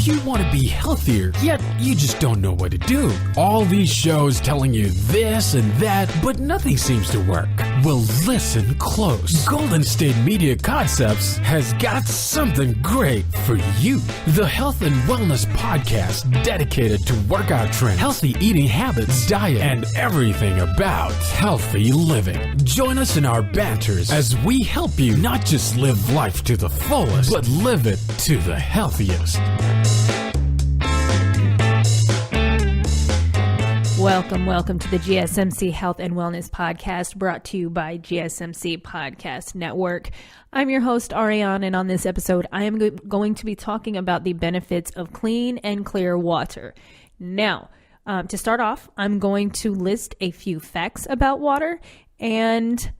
Do you want to be healthier, yet you just don't know what to do? All these shows telling you this and that, but nothing seems to work. Well, listen close. Golden State Media Concepts has got something great for you. The Health and Wellness Podcast, dedicated to workout trends, healthy eating habits, diet, and everything about healthy living. Join us in our banters as we help you not just live life to the fullest, but live it to the healthiest. Welcome to the GSMC Health and Wellness Podcast, brought to you by GSMC Podcast Network. I'm your host, Arianne, and on this episode, I am going to be talking about the benefits of clean and clear water. Now, to start off, I'm going to list a few facts about water and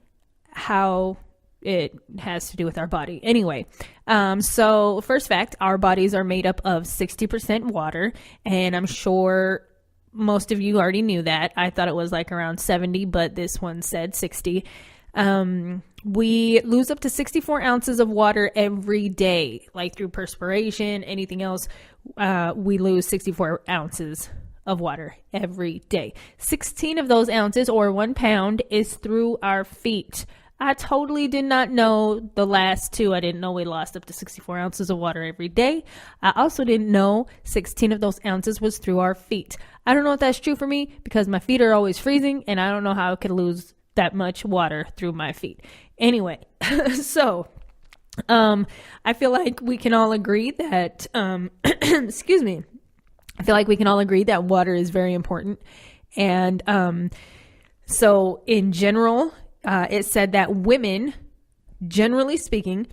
how it has to do with our body. Anyway, so first fact, our bodies are made up of 60% water, and I'm sure most of you already knew that. I thought it was like around 70, but this one said 60. We lose up to 64 ounces of water every day, like through perspiration, anything else. We lose 64 ounces of water every day. 16 of those ounces, or 1 pound, is through our feet. I totally did not know the last two. I didn't know we lost up to 64 ounces of water every day. I also didn't know 16 of those ounces was through our feet. I don't know if that's true for me because my feet are always freezing and I don't know how I could lose that much water through my feet. Anyway, so I feel like we can all agree that, excuse me, I feel like we can all agree that water is very important. And so in general, it said that women, generally speaking,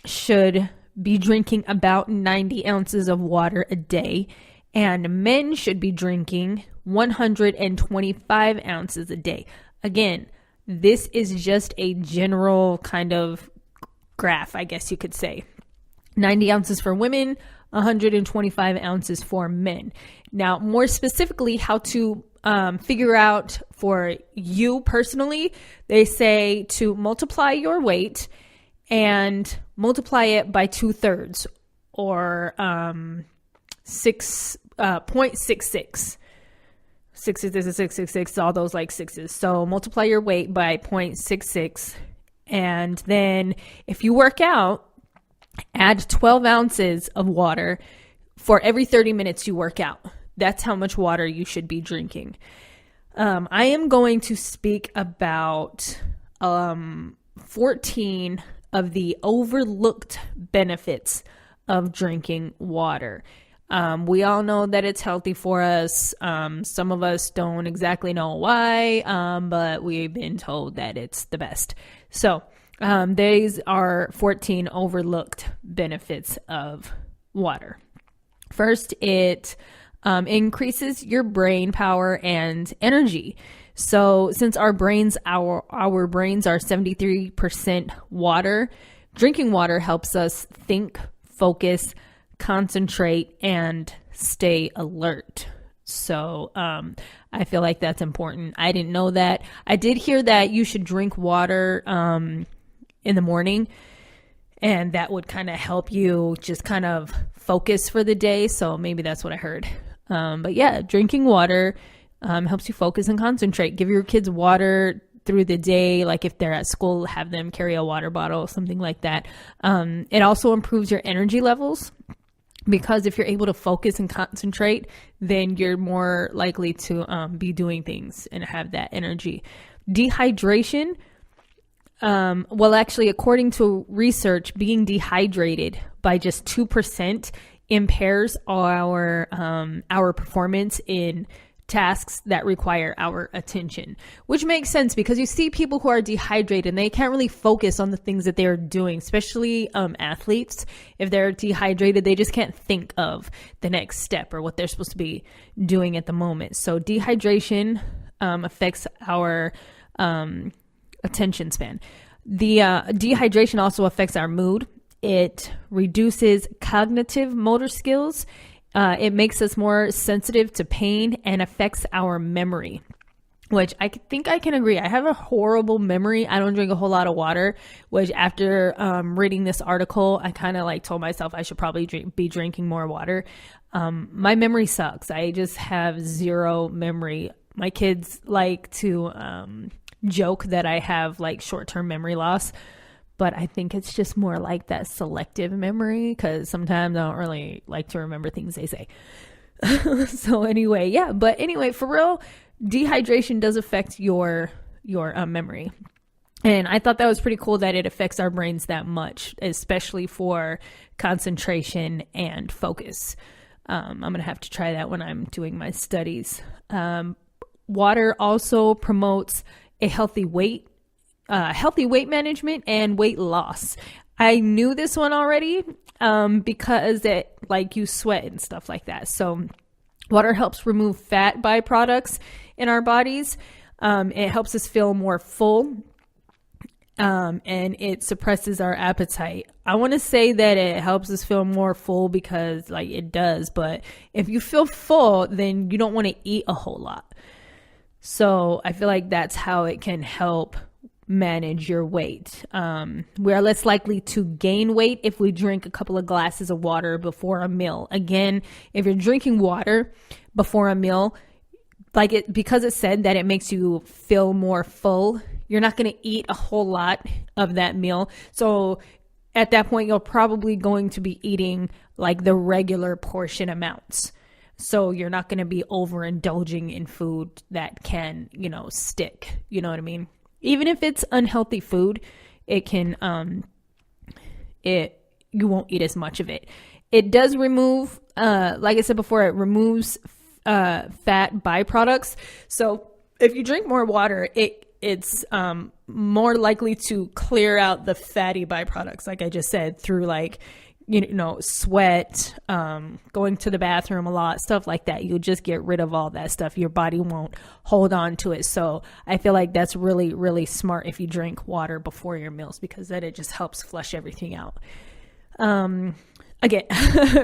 should be drinking about 90 ounces of water a day, and men should be drinking 125 ounces a day. Again, this is just a general kind of graph, I guess you could say. 90 ounces for women, 125 ounces for men. Now, more specifically, how to figure out for you personally, they say to multiply your weight and multiply it by 2/3, or 0.66. 666, all those like sixes. So multiply your weight by 0.66, and then if you work out, add 12 ounces of water for every 30 minutes you work out. That's how much water you should be drinking. I am going to speak about 14 of the overlooked benefits of drinking water. We all know that it's healthy for us. Some of us don't exactly know why, but we've been told that it's the best. So these are 14 overlooked benefits of water. First, it increases your brain power and energy. So since our brains are 73% water, drinking water helps us think, focus, concentrate, and stay alert. So I feel like that's important. I didn't know that. I did hear that you should drink water in the morning, and that would kind of help you just kind of focus for the day. So maybe that's what I heard. But yeah, drinking water helps you focus and concentrate. Give your kids water through the day. Like if they're at school, have them carry a water bottle, something like that. It also improves your energy levels, because if you're able to focus and concentrate, then you're more likely to be doing things and have that energy. Dehydration. Well, actually, according to research, being dehydrated by just 2% impairs our performance in tasks that require our attention, which makes sense because you see people who are dehydrated and they can't really focus on the things that they're doing, especially athletes. If they're dehydrated, they just can't think of the next step or what they're supposed to be doing at the moment. So dehydration affects our attention span. The dehydration also affects our mood. It reduces cognitive motor skills. It makes us more sensitive to pain and affects our memory. which I think I can agree. I have a horrible memory. I don't drink a whole lot of water, which after reading this article, I kind of like told myself I should probably be drinking more water. My memory sucks. I just have zero memory. My kids like to joke that I have like short-term memory loss, but I think it's just more like that selective memory, because sometimes I don't really like to remember things they say. So anyway, for real, dehydration does affect your memory. And I thought that was pretty cool that it affects our brains that much, especially for concentration and focus. I'm going to have to try that when I'm doing my studies. Water also promotes a healthy weight management and weight loss. I knew this one already because it like you sweat and stuff like that. So water helps remove fat byproducts in our bodies. It helps us feel more full. And it suppresses our appetite. I want to say that it helps us feel more full because like it does, but if you feel full, then you don't want to eat a whole lot. So I feel like that's how it can help manage your weight. We are less likely to gain weight if we drink a couple of glasses of water before a meal. Again, if you're drinking water before a meal, because it said that it makes you feel more full, you're not going to eat a whole lot of that meal. So at that point, you're probably going to be eating like the regular portion amounts. So you're not going to be overindulging in food that can, stick. You know what I mean? Even if it's unhealthy food, it can, you won't eat as much of it. It does remove, like I said before, it removes fat byproducts. So if you drink more water, it's more likely to clear out the fatty byproducts, like I just said, through like, sweat, going to the bathroom a lot, stuff like that. You'll just get rid of all that stuff. Your body won't hold on to it. So I feel like that's really, really smart if you drink water before your meals, because then it just helps flush everything out. Again,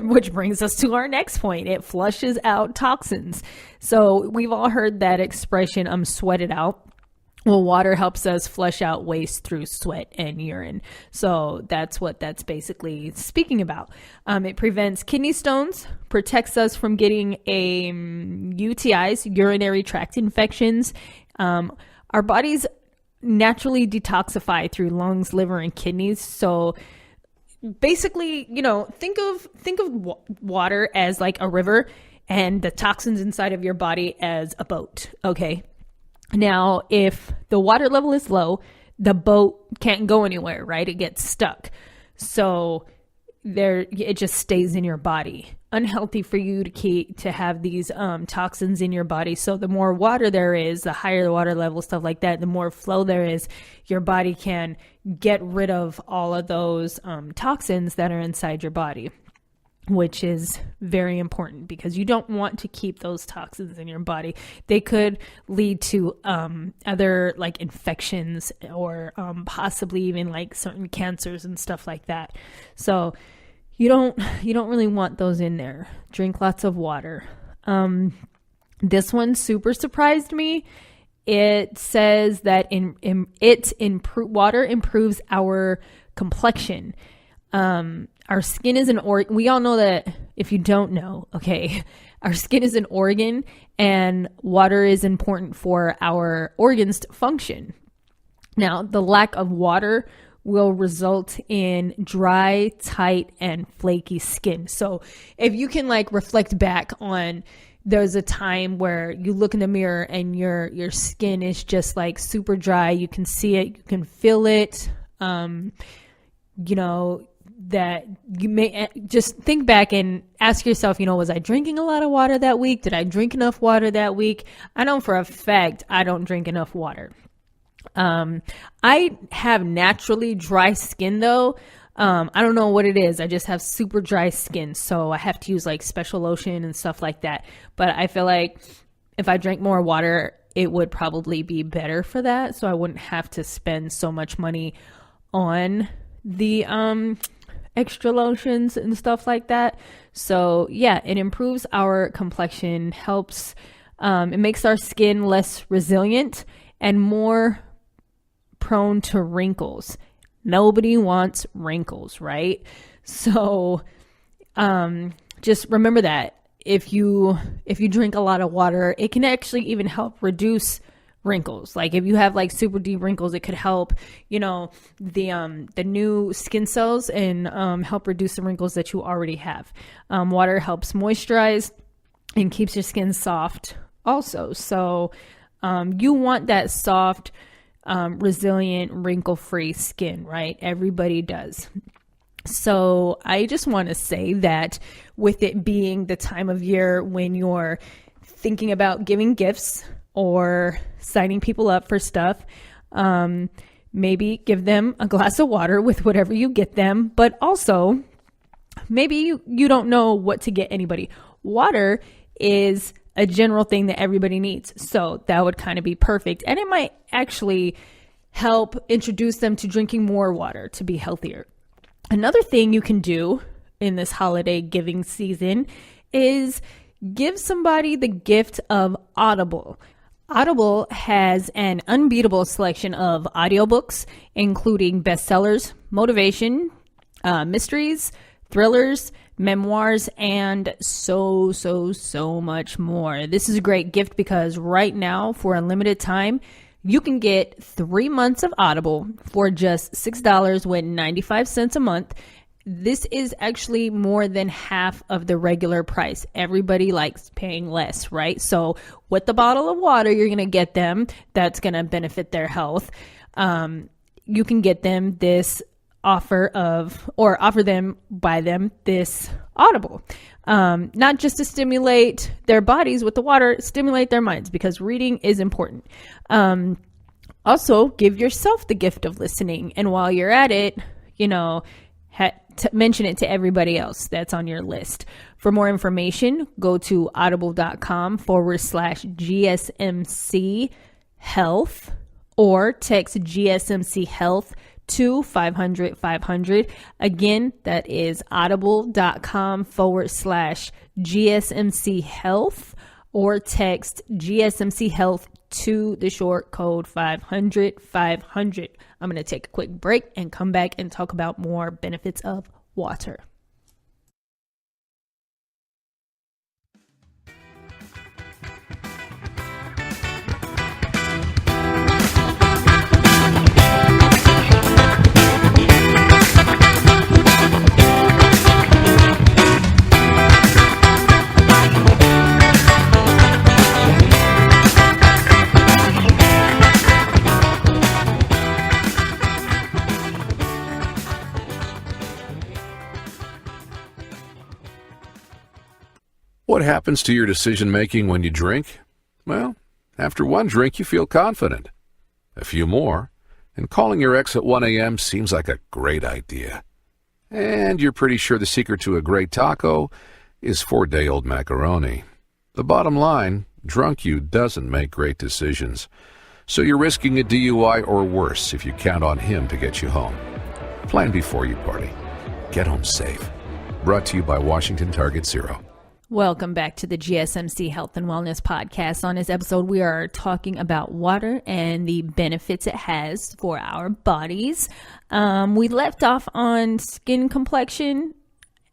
which brings us to our next point. It flushes out toxins. So we've all heard that expression, sweat it out. Well, water helps us flush out waste through sweat and urine. So that's what that's basically speaking about. It prevents kidney stones, protects us from getting UTIs, urinary tract infections. Our bodies naturally detoxify through lungs, liver, and kidneys. So basically, think of water as like a river and the toxins inside of your body as a boat. Okay. Now, if the water level is low, the boat can't go anywhere, right? It gets stuck. So it just stays in your body. Unhealthy for you to have these toxins in your body. So the more water there is, the higher the water level, stuff like that, the more flow there is, your body can get rid of all of those toxins that are inside your body, which is very important because you don't want to keep those toxins in your body. They could lead to other like infections or possibly even like certain cancers and stuff like that. So you don't really want those in there. Drink lots of water. This one super surprised me. It says that water improves our complexion. Our skin is an organ. We all know that. If you don't know, okay, our skin is an organ and water is important for our organs to function. Now, the lack of water will result in dry, tight, and flaky skin. So if you can like reflect back on, there's a time where you look in the mirror and your skin is just like super dry. You can see it, you can feel it. That you may just think back and ask yourself, was I drinking a lot of water that week? Did I drink enough water that week? I know for a fact I don't drink enough water. I have naturally dry skin though. I don't know what it is. I just have super dry skin. So I have to use like special lotion and stuff like that. But I feel like if I drank more water, it would probably be better for that. So I wouldn't have to spend so much money on the, extra lotions and stuff like that. So yeah, it improves our complexion, helps It makes our skin less resilient and more prone to wrinkles. Nobody wants wrinkles, right? So just remember that if you drink a lot of water, it can actually even help reduce wrinkles. Like if you have like super deep wrinkles, it could help, the new skin cells and help reduce the wrinkles that you already have. Water helps moisturize and keeps your skin soft also. So you want that soft, resilient, wrinkle-free skin, right? Everybody does. So I just want to say that with it being the time of year when you're thinking about giving gifts or signing people up for stuff, maybe give them a glass of water with whatever you get them. But also, maybe you don't know what to get anybody. Water is a general thing that everybody needs. So that would kind of be perfect. And it might actually help introduce them to drinking more water to be healthier. Another thing you can do in this holiday giving season is give somebody the gift of Audible. Audible has an unbeatable selection of audiobooks, including bestsellers, motivation, mysteries, thrillers, memoirs, and so much more. This is a great gift because right now, for a limited time, you can get 3 months of Audible for just $6.95 a month. This is actually more than half of the regular price. Everybody likes paying less, right? So with the bottle of water, you're going to get them. That's going to benefit their health. You can get them this offer buy them this Audible. Not just to stimulate their bodies with the water, stimulate their minds, because reading is important. Also, give yourself the gift of listening. And while you're at it, mention it to everybody else that's on your list. For more information, go to audible.com/GSMC Health or text GSMC Health to 500-500. Again, that is audible.com/GSMC Health or text GSMC Health to the short code 500-500. I'm going to take a quick break and come back and talk about more benefits of water. What happens to your decision-making when you drink? Well, after one drink, you feel confident. A few more, and calling your ex at 1 a.m. seems like a great idea. And you're pretty sure the secret to a great taco is 4-day-old macaroni. The bottom line, drunk you doesn't make great decisions. So you're risking a DUI or worse if you count on him to get you home. Plan before you party. Get home safe. Brought to you by Washington Target Zero. Welcome back to the GSMC Health and Wellness Podcast. On this episode, we are talking about water and the benefits it has for our bodies. We left off on skin complexion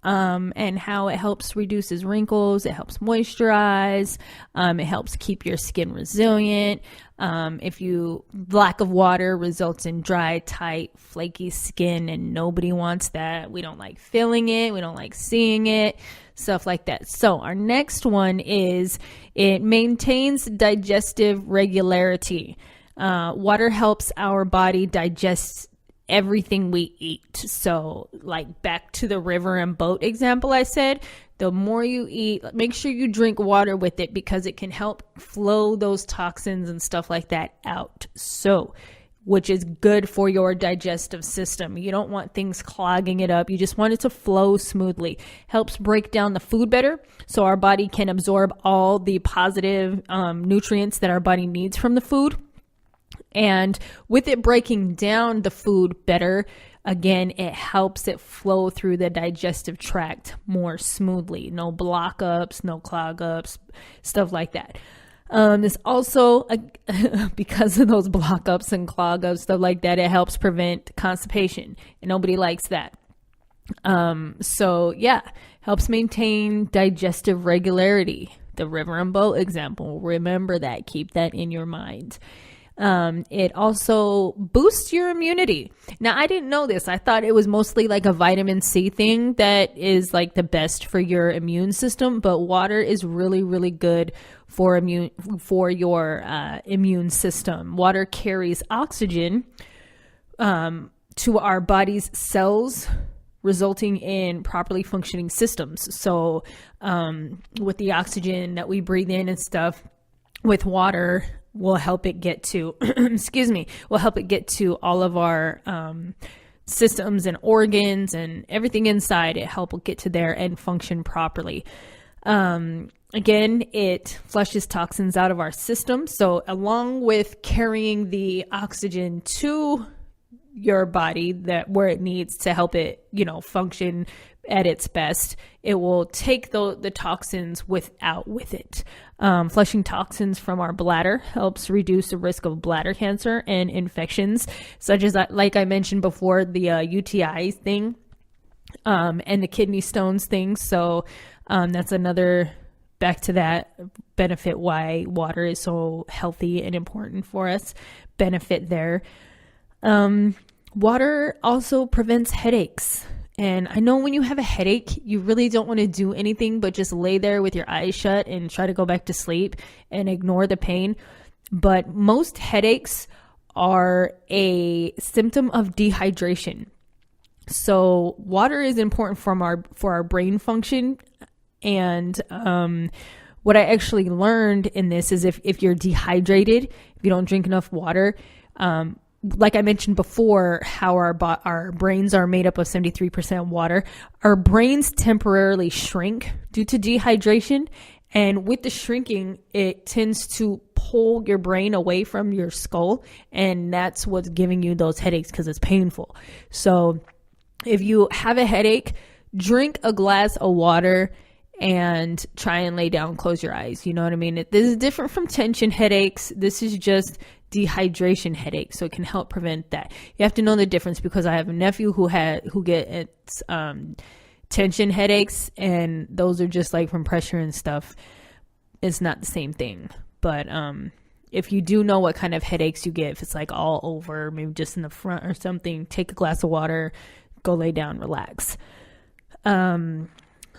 and how it helps reduces wrinkles, it helps moisturize, it helps keep your skin resilient. If you lack of water results in dry, tight, flaky skin, and nobody wants that. We don't like feeling it. We don't like seeing it, stuff like that. So our next one is it maintains digestive regularity. Water helps our body digest everything we eat. So like back to the river and boat example I said, the more you eat, make sure you drink water with it because it can help flow those toxins and stuff like that out. So, which is good for your digestive system. You don't want things clogging it up. You just want it to flow smoothly. Helps break down the food better so our body can absorb all the positive nutrients that our body needs from the food. And with it breaking down the food better, again, it helps it flow through the digestive tract more smoothly. No block ups, no clog ups, stuff like that. This also, because of those block ups and clog ups, stuff like that, it helps prevent constipation, and nobody likes that. So yeah, helps maintain digestive regularity. The river and boat example, remember that, keep that in your mind. It also boosts your immunity. Now, I didn't know this. I thought it was mostly like a vitamin C thing that is like the best for your immune system, but water is really, really good for your immune system. Water carries oxygen to our body's cells, resulting in properly functioning systems. So with the oxygen that we breathe in and stuff, with water, will help it get to, will help it get to all of our systems and organs and everything inside. It help it get to there and function properly. Again, it flushes toxins out of our system. So along with carrying the oxygen to your body where it needs to help it, function at its best, it will take the toxins with it. Flushing toxins from our bladder helps reduce the risk of bladder cancer and infections, such as, like I mentioned before, the UTI thing, and the kidney stones thing. So that's another, back to that benefit, why water is so healthy and important for us. Benefit there. Water also prevents headaches. And I know when you have a headache, you really don't want to do anything but just lay there with your eyes shut and try to go back to sleep and ignore the pain. But most headaches are a symptom of dehydration. So water is important for our brain function. And what I actually learned in this is if you're dehydrated, if you don't drink enough water, like I mentioned before, how our brains are made up of 73% water. Our brains temporarily shrink due to dehydration. And with the shrinking, it tends to pull your brain away from your skull. And that's what's giving you those headaches, because it's painful. So if you have a headache, drink a glass of water and try and lay down, close your eyes. You know what I mean? This is different from tension headaches. This is just dehydration headache, so it can help prevent that. You have to know the difference, because I have a nephew who gets tension headaches, and those are just like from pressure and stuff. It's not the same thing. But if you do know what kind of headaches you get, if it's like all over, maybe just in the front or something, take a glass of water, go lay down, relax.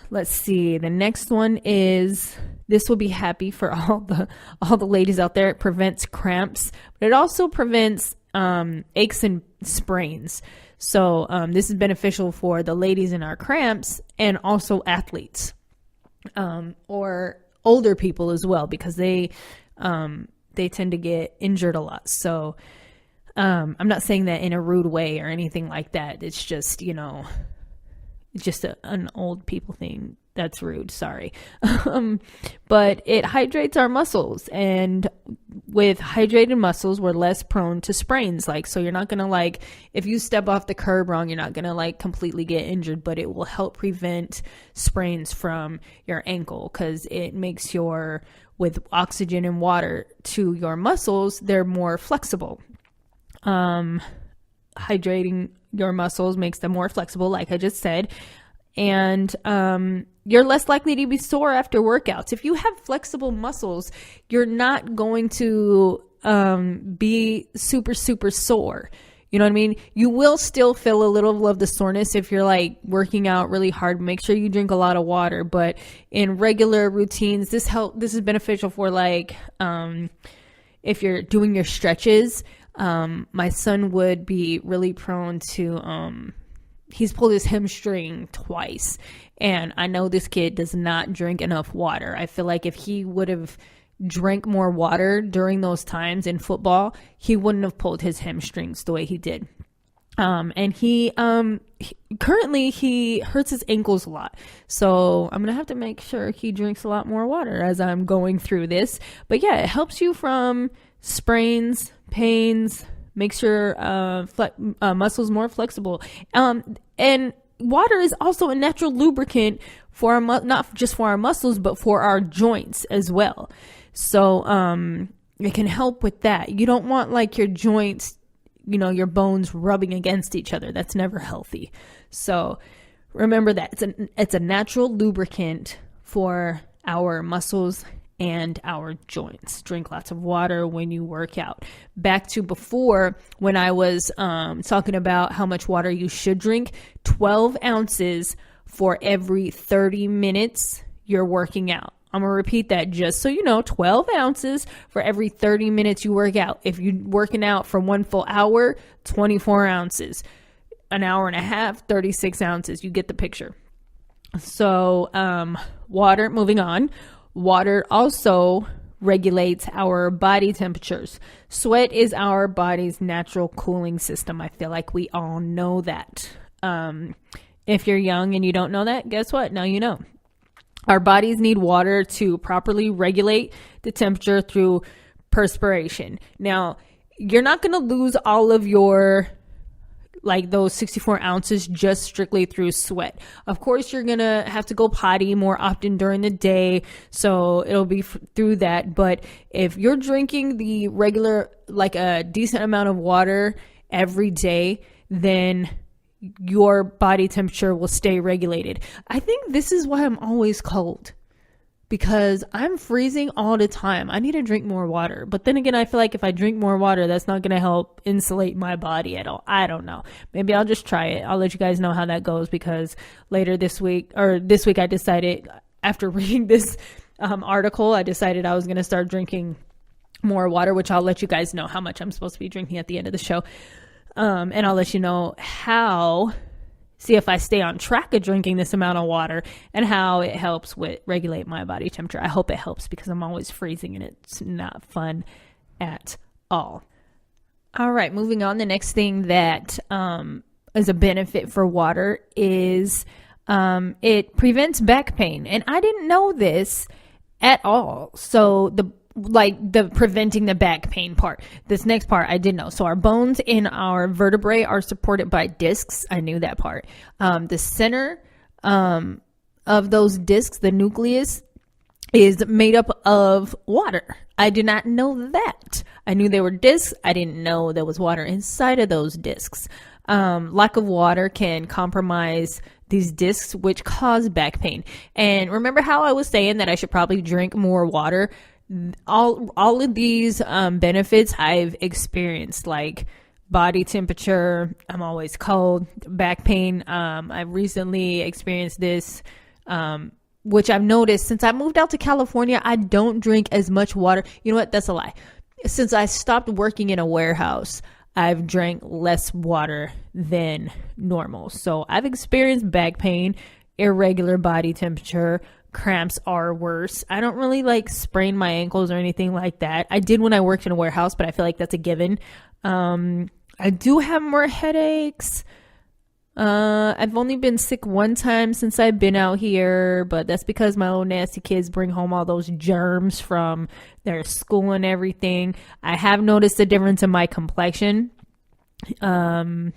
Let's see. The next one is, this will be happy for all the ladies out there. It prevents cramps, but it also prevents aches and sprains. So this is beneficial for the ladies in our cramps, and also athletes, or older people as well, because they tend to get injured a lot. So I'm not saying that in a rude way or anything like that. It's just, just an old people thing. That's rude. Sorry. But it hydrates our muscles, and with hydrated muscles, we're less prone to sprains. So you're not going to if you step off the curb wrong, you're not going to completely get injured, but it will help prevent sprains from your ankle, because it makes with oxygen and water to your muscles, they're more flexible. Hydrating your muscles makes them more flexible, like I just said. And you're less likely to be sore after workouts. If you have flexible muscles, you're not going to be super, super sore. You know what I mean? You will still feel a little of the soreness if you're working out really hard. Make sure you drink a lot of water. But in regular routines, this is beneficial for if you're doing your stretches. My son would be really prone to, he's pulled his hamstring twice, and I know this kid does not drink enough water. I feel like if he would have drank more water during those times in football, he wouldn't have pulled his hamstrings the way he did. And he currently hurts his ankles a lot. So I'm going to have to make sure he drinks a lot more water as I'm going through this. But yeah, it helps you from sprains, pains, makes your muscles more flexible. And water is also a natural lubricant for our not just for our muscles, but for our joints as well. So it can help with that. You don't want like your joints, your bones rubbing against each other. That's never healthy. So remember that it's a natural lubricant for our muscles and our joints. Drink lots of water when you work out. Back to before, when I was talking about how much water you should drink, 12 ounces for every 30 minutes you're working out. I'm going to repeat that just so you know, 12 ounces for every 30 minutes you work out. If you're working out for 1 full hour, 24 ounces. An hour and a half, 36 ounces. You get the picture. So water, moving on. Water also regulates our body temperatures. Sweat is our body's natural cooling system. I feel like we all know that. If you're young and you don't know that, guess what? Now you know. Our bodies need water to properly regulate the temperature through perspiration. Now, you're not going to lose all of your those 64 ounces just strictly through sweat. Of course, you're going to have to go potty more often during the day, so it'll be through that. But if you're drinking the regular, a decent amount of water every day, then your body temperature will stay regulated. I think this is why I'm always cold, because I'm freezing all the time. I need to drink more water. But then again, I feel like if I drink more water, that's not going to help insulate my body at all. I don't know. Maybe I'll just try it. I'll let you guys know how that goes, because this week I decided, after reading this article, I decided I was going to start drinking more water, which I'll let you guys know how much I'm supposed to be drinking at the end of the show. And I'll let you know see if I stay on track of drinking this amount of water and how it helps with regulate my body temperature. I hope it helps, because I'm always freezing and it's not fun at all. All right, moving on. The next thing that is a benefit for water is it prevents back pain. And I didn't know this at all. So the preventing the back pain part. This next part I didn't know. So our bones in our vertebrae are supported by discs. I knew that part. The center of those discs, the nucleus, is made up of water. I did not know that. I knew they were discs. I didn't know there was water inside of those discs. Lack of water can compromise these discs, which cause back pain. And remember how I was saying that I should probably drink more water? All of these benefits I've experienced, like body temperature. I'm always cold. Back pain. I've recently experienced this, which I've noticed since I moved out to California. I don't drink as much water. You know what? That's a lie. Since I stopped working in a warehouse, I've drank less water than normal. So I've experienced back pain, irregular body temperature. Cramps are worse. I don't really sprain my ankles or anything like that. I did when I worked in a warehouse, but I feel like that's a given. I do have more headaches. I've only been sick one time since I've been out here, but that's because my little nasty kids bring home all those germs from their school and everything. I have noticed a difference in my complexion. And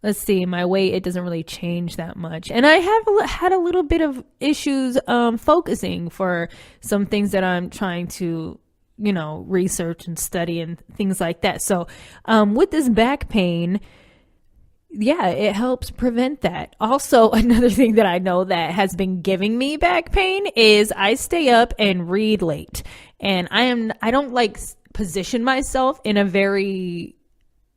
let's see, my weight, it doesn't really change that much. And I have had a little bit of issues focusing for some things that I'm trying to, research and study and things like that. So with this back pain, yeah, it helps prevent that. Also, another thing that I know that has been giving me back pain is I stay up and read late. And I don't position myself in a very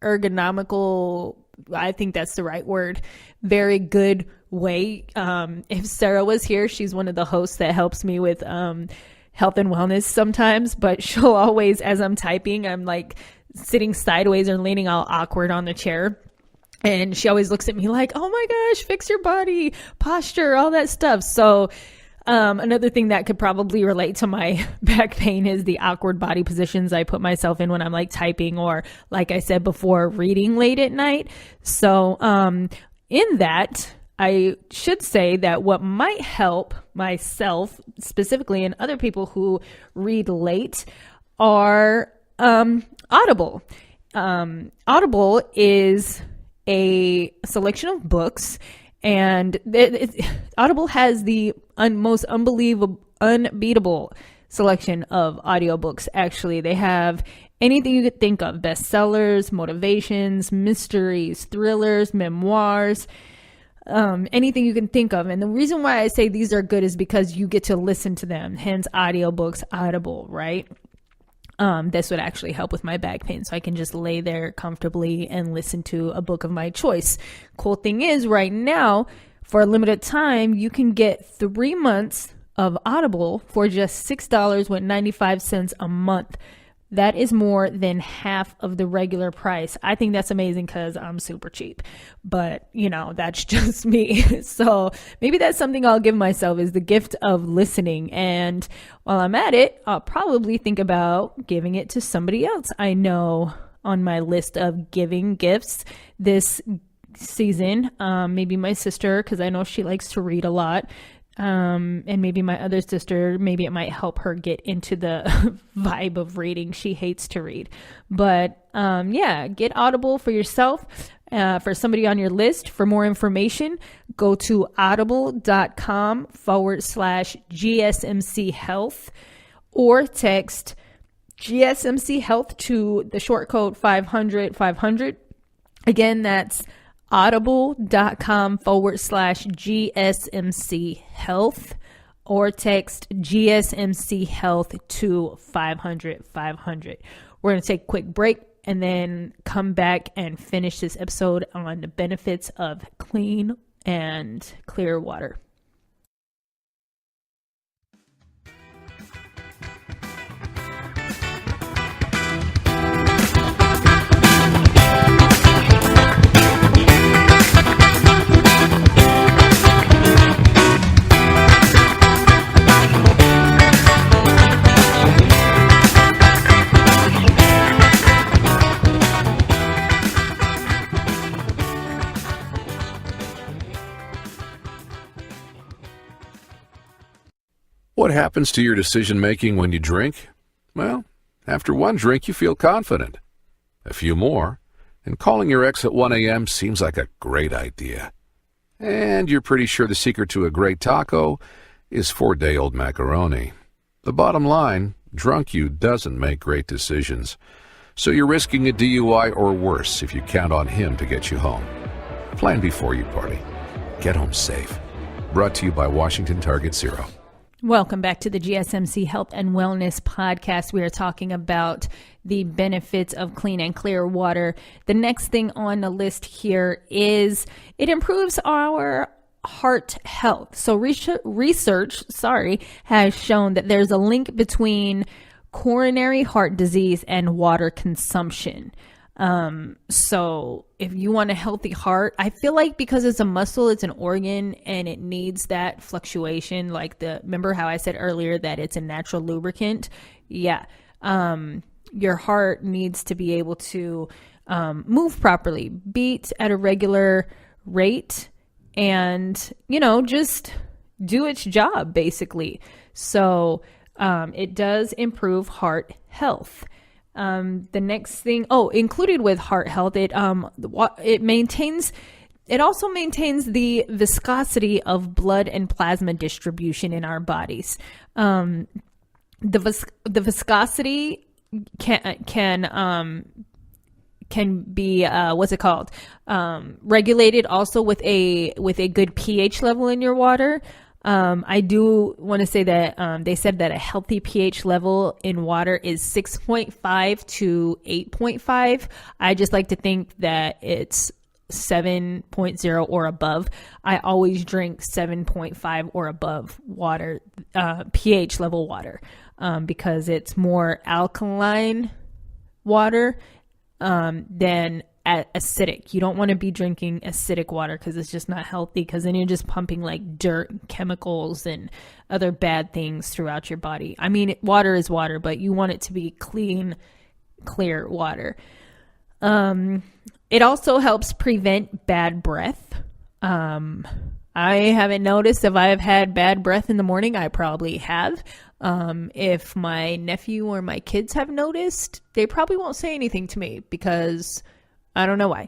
ergonomical, I think that's the right word, very good way. If Sarah was here, she's one of the hosts that helps me with health and wellness sometimes, but she'll always, as I'm typing, I'm sitting sideways or leaning all awkward on the chair. And she always looks at me like, oh my gosh, fix your body, posture, all that stuff. So another thing that could probably relate to my back pain is the awkward body positions I put myself in when I'm typing or, like I said before, reading late at night. So in that, I should say that what might help myself specifically and other people who read late are Audible. Audible is a selection of books, and Audible has the most unbeatable selection of audiobooks. Actually, they have anything you could think of: bestsellers, motivations, mysteries, thrillers, memoirs, anything you can think of. And the reason why I say these are good is because you get to listen to them, hence audiobooks, Audible, right? This would actually help with my back pain, so I can just lay there comfortably and listen to a book of my choice. Cool thing is, right now, for a limited time, you can get 3 months of Audible for just $6.95 a month. That is more than half of the regular price. I think that's amazing because I'm super cheap, but that's just me. So maybe that's something I'll give myself, is the gift of listening. And while I'm at it, I'll probably think about giving it to somebody else I know on my list of giving gifts this season. Maybe my sister, because I know she likes to read a lot. And maybe my other sister, maybe it might help her get into the vibe of reading. She hates to read, but, get Audible for yourself, for somebody on your list. For more information, go to audible.com/GSMC Health, or text GSMC Health to the short code 500. Again, that's audible.com/GSMC Health, or text GSMC Health to 500. We're going to take a quick break and then come back and finish this episode on the benefits of clean and clear water. What happens to your decision-making when you drink? Well, after one drink, you feel confident. A few more, and calling your ex at 1 a.m. seems like a great idea. And you're pretty sure the secret to a great taco is 4-day-old macaroni. The bottom line, drunk you doesn't make great decisions. So you're risking a DUI or worse if you count on him to get you home. Plan before you party. Get home safe. Brought to you by Washington Target Zero. Welcome back to the GSMC Health and Wellness Podcast. We are talking about the benefits of clean and clear water. The next thing on the list here is it improves our heart health. So research has shown that there's a link between coronary heart disease and water consumption. So if you want a healthy heart, I feel like because it's a muscle, it's an organ, and it needs that fluctuation. Remember how I said earlier that it's a natural lubricant? Yeah. Your heart needs to be able to, move properly, beat at a regular rate, and, just do its job basically. So, it does improve heart health. The next thing, included with heart health, it also maintains the viscosity of blood and plasma distribution in our bodies. The viscosity can be regulated also with a good pH level in your water. I do want to say that they said that a healthy pH level in water is 6.5 to 8.5. I just like to think that it's 7.0 or above. I always drink 7.5 or above water, pH level water, because it's more alkaline water than acidic. You don't want to be drinking acidic water because it's just not healthy, because then you're just pumping like dirt, chemicals, and other bad things throughout your body. I mean, water is water, but you want it to be clean, clear water. It also helps prevent bad breath. I haven't noticed if I've had bad breath in the morning. I probably have. If my nephew or my kids have noticed, they probably won't say anything to me because I don't know why.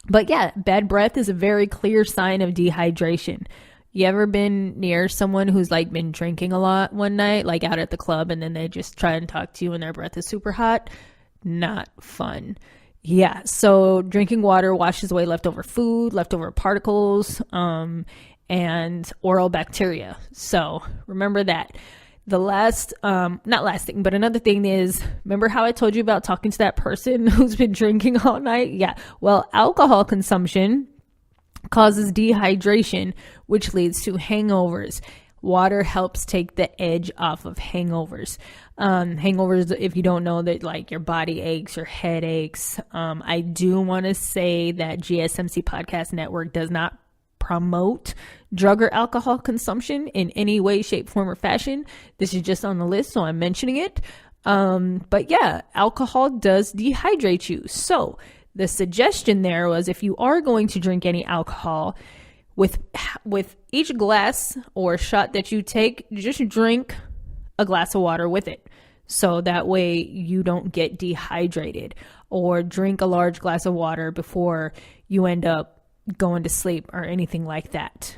But yeah, bad breath is a very clear sign of dehydration. You ever been near someone who's like been drinking a lot one night, like out at the club, and then they just try and talk to you and their breath is super hot? Not fun. Yeah, so drinking water washes away leftover food, leftover particles, and oral bacteria. So remember that. The last, not last thing, but another thing is, remember how I told you about talking to that person who's been drinking all night? Yeah. Well, alcohol consumption causes dehydration, which leads to hangovers. Water helps take the edge off of hangovers. Hangovers, if you don't know, that like your body aches, your head aches. I do want to say that GSMC Podcast Network does not promote drug or alcohol consumption in any way, shape, form, or fashion. This is just on the list, so I'm mentioning it. But yeah, alcohol does dehydrate you. So the suggestion there was, if you are going to drink any alcohol, with each glass or shot that you take, just drink a glass of water with it. So that way you don't get dehydrated, or drink a large glass of water before you end up going to sleep or anything like that.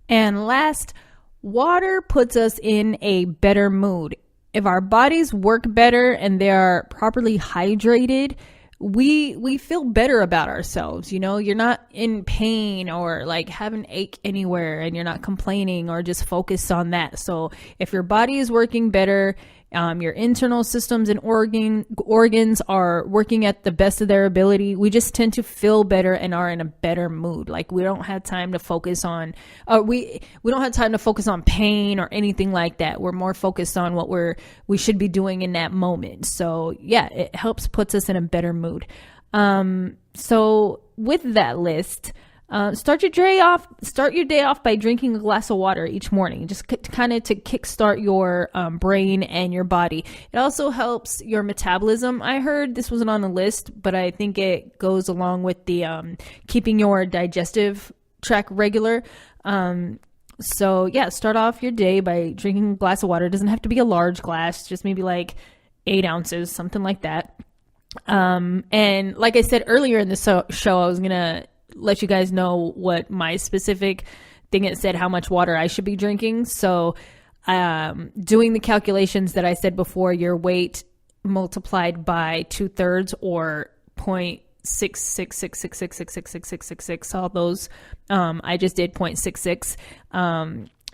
And last, water puts us in a better mood. If our bodies work better and they are properly hydrated, we feel better about ourselves. You know, you're not in pain or like have an ache anywhere, and you're not complaining or just focused on that. So if your body is working better, your internal systems and organs are working at the best of their ability, we just tend to feel better and are in a better mood. Like we don't have time to focus on, we don't have time to focus on pain or anything like that. We're more focused on what we should be doing in that moment. So yeah, it puts us in a better mood. So with that list, start your day off by drinking a glass of water each morning, just kind of to kickstart your brain and your body. It also helps your metabolism. I heard this wasn't on the list, but I think it goes along with the keeping your digestive tract regular. So yeah, start off your day by drinking a glass of water. It doesn't have to be a large glass, just maybe like 8 ounces, something like that. And like I said earlier in the show, I was gonna let you guys know what my specific thing, it said how much water I should be drinking. So doing the calculations that I said before, your weight multiplied by 2/3 or 0.6666666666, all those, I just did 0.66.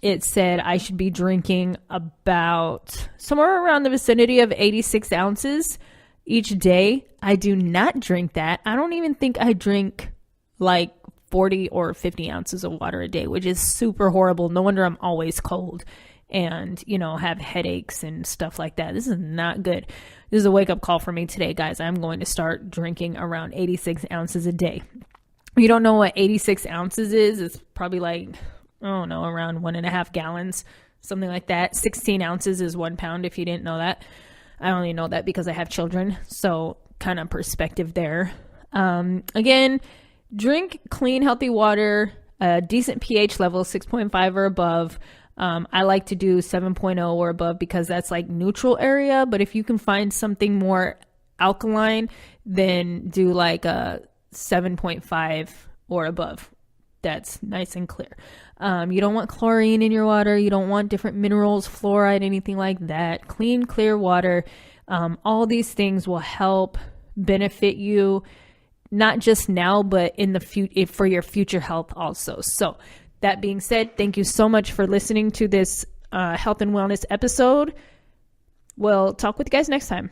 It said I should be drinking about somewhere around the vicinity of 86 ounces each day. I do not drink that. I don't even think I drink like 40 or 50 ounces of water a day, which is super horrible. No wonder I'm always cold and, you know, have headaches and stuff like that. This is not good. This is a wake-up call for me today, guys. I'm going to start drinking around 86 ounces a day. If you don't know what 86 ounces is, it's probably like, I don't know, around 1.5 gallons, something like that. 16 ounces is 1 pound, if you didn't know that. I only know that because I have children, so kind of perspective there. Again, drink clean, healthy water, a decent pH level, 6.5 or above. I like to do 7.0 or above because that's like neutral area. But if you can find something more alkaline, then do like a 7.5 or above. That's nice and clear. You don't want chlorine in your water. You don't want different minerals, fluoride, anything like that. Clean, clear water. All these things will help benefit you, not just now, but in the future, for your future health also. So that being said, thank you so much for listening to this health and wellness episode. We'll talk with you guys next time.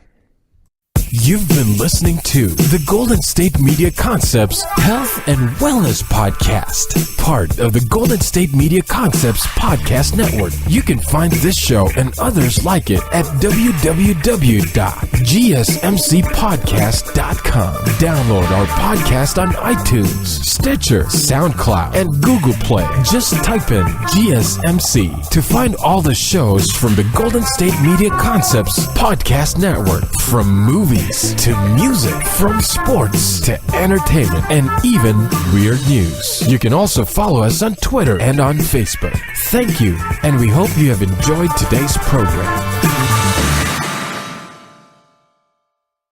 You've been listening to the Golden State Media Concepts Health and Wellness Podcast, part of the Golden State Media Concepts Podcast Network. You can find this show and others like it at www.gsmcpodcast.com. Download our podcast on iTunes, Stitcher, SoundCloud, and Google Play. Just type in GSMC to find all the shows from the Golden State Media Concepts Podcast Network, from movies to music, from sports to entertainment, and even weird news. You can also follow us on Twitter and on Facebook. Thank you, and we hope you have enjoyed today's program.